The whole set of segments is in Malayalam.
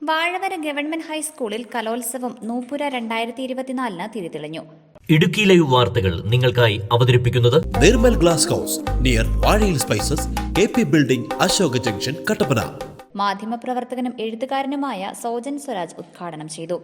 വാഴവര ഗവൺമെന്റ് ഹൈസ്കൂളിൽ കലോത്സവം നൂപുര 2024 തിരിതെളിഞ്ഞു. ഇടുക്കി ലൈവ് വാർത്തകൾ നിങ്ങൾക്കായി അവതരിപ്പിക്കുന്നത് Nirmal glass house near Vazhayil spices, KP. Building, Ashoka junction, Kattappana. മാധ്യമപ്രവർത്തകനും എഴുത്തുകാരനുമായ സോജൻ സ്വരാജ് ഉദ്ഘാടനം ചെയ്തു.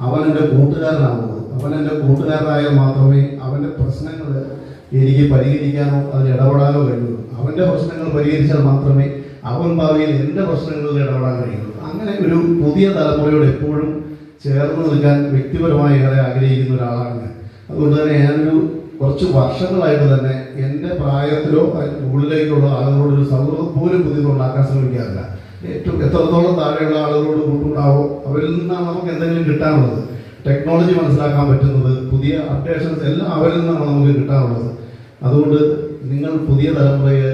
അവനെൻ്റെ കൂട്ടുകാരനാകുന്നത്. അവനെൻ്റെ കൂട്ടുകാരനായാൽ മാത്രമേ അവൻ്റെ പ്രശ്നങ്ങൾ എനിക്ക് പരിഹരിക്കാനോ അതിൽ ഇടപെടാനോ കഴിയുള്ളൂ. അവൻ്റെ പ്രശ്നങ്ങൾ പരിഹരിച്ചാൽ മാത്രമേ അവൻ ഭാവിയിൽ എൻ്റെ പ്രശ്നങ്ങളിൽ ഇടപെടാൻ കഴിയുള്ളൂ. അങ്ങനെ ഒരു പുതിയ തലമുറയോട് എപ്പോഴും ചേർന്ന് നിൽക്കാൻ വ്യക്തിപരമായി ഏറെ ആഗ്രഹിക്കുന്ന ഒരാളാണ്. അതുകൊണ്ട് തന്നെ ഞാനൊരു കുറച്ച് വർഷങ്ങളായിട്ട് തന്നെ എൻ്റെ പ്രായത്തിലോ ഉള്ളിലേക്കുള്ള ആളുകളോടൊരു സൗഹൃദം പോലും പുതിയതുണ്ടാക്കാൻ ശ്രമിക്കാറില്ല. ഏറ്റവും എത്രത്തോളം താഴെയുള്ള ആളുകളോട് കൂട്ടുണ്ടാവോ അവരിൽ നിന്നാണ് നമുക്ക് എന്തെങ്കിലും കിട്ടാനുള്ളത്. ടെക്നോളജി മനസ്സിലാക്കാൻ പറ്റുന്നത്, പുതിയ അപ്ഡേഷൻസ് എല്ലാം അവരിൽ നിന്നാണ് നമുക്ക് കിട്ടാനുള്ളത്. അതുകൊണ്ട് നിങ്ങൾ പുതിയ തലമുറയെ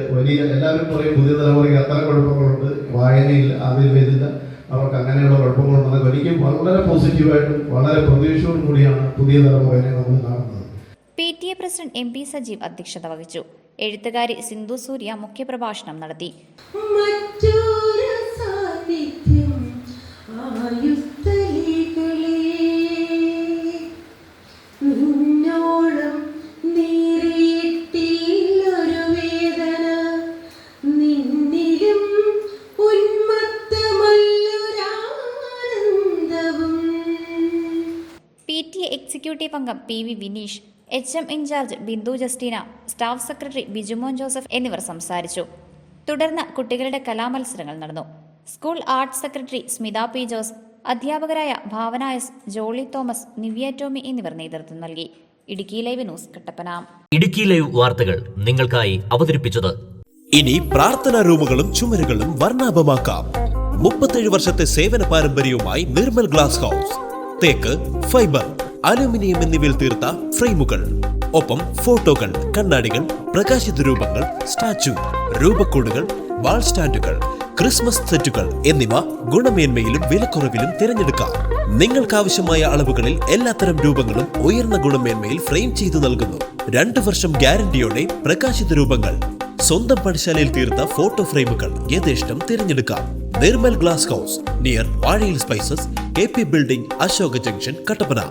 എല്ലാവരും പറയും പുതിയ തലമുറയ്ക്ക് അത്ര കുഴപ്പങ്ങളുണ്ട്, വായനയിൽ അതിൽ വരില്ല, അവർക്ക് അങ്ങനെയുള്ള കുഴപ്പങ്ങളുണ്ടെന്നൊക്കെ ഒരിക്കലും വളരെ പോസിറ്റീവായിട്ടും വളരെ പ്രതീക്ഷയോടും കൂടിയാണ് പുതിയ തലമുറയെ നമ്മൾ കാണുന്നത്. PTA പ്രസിഡന്റ് MP സജീവ് അധ്യക്ഷത വഹിച്ചു. എഴുത്തുകാരി സിന്ധു സൂര്യ മുഖ്യപ്രഭാഷണം നടത്തി. PTA എക്സിക്യൂട്ടീവ് അംഗം PV Vineesh, HM in charge Bindu Justina, staff secretary Bijumon Joseph എന്നിവർ സംസാരിച്ചു. തുടർന്ന് കുട്ടികളുടെ കലാമത്സരങ്ങൾ നടന്നു. School arts secretary Smitha P. Jose, അധ്യാപകരായ Bhavana S, Jolly Thomas, Nivya Tomy എന്നിവർ നേതൃത്വം നൽകി. Idukki live news, Kattappana. Idukki live വാർത്തകൾ നിങ്ങൾക്കായി അവതരിപ്പിച്ചത് ഇനി പ്രാർത്ഥനാ റൂമുകളും ചുമരുകളും വർണ്ണാഭമാക്കാം. 37 വർഷത്തെ സേവന പാരമ്പര്യവുമായി നിർമ്മൽ ഗ്ലാസ് ഹൗസ്. തേക്ക്, ഫൈബർ, അലൂമിനിയം എന്നിവയിൽ തീർത്ത ഫ്രെയിമുകൾ, ഒപ്പം ഫോട്ടോകൾ, കണ്ണാടികൾ, പ്രകാശിത രൂപങ്ങൾ, സ്റ്റാച്ചു, രൂപക്കൂടുകൾ, വാൾ സ്റ്റാൻഡുകൾ, ക്രിസ്മസ് സെറ്റുകൾ എന്നിവ ഗുണമേന്മയിലും വിലക്കുറവിലും തിരഞ്ഞെടുക്കാം. നിങ്ങൾക്കാവശ്യമായ അളവുകളിൽ എല്ലാത്തരം രൂപങ്ങളും ഉയർന്ന ഗുണമേന്മയിൽ ഫ്രെയിം ചെയ്തു നൽകുന്നു. 2 വർഷം ഗ്യാരണ്ടിയോടെ പ്രകാശിത രൂപങ്ങൾ, സ്വന്തം പണിശാലയിൽ തീർത്ത ഫോട്ടോ ഫ്രെയിമുകൾ യഥേഷ്ടം തിരഞ്ഞെടുക്കാം. Nirmal glass house near Vazhayil spices, KP. Building, Ashoka junction, Kattappana.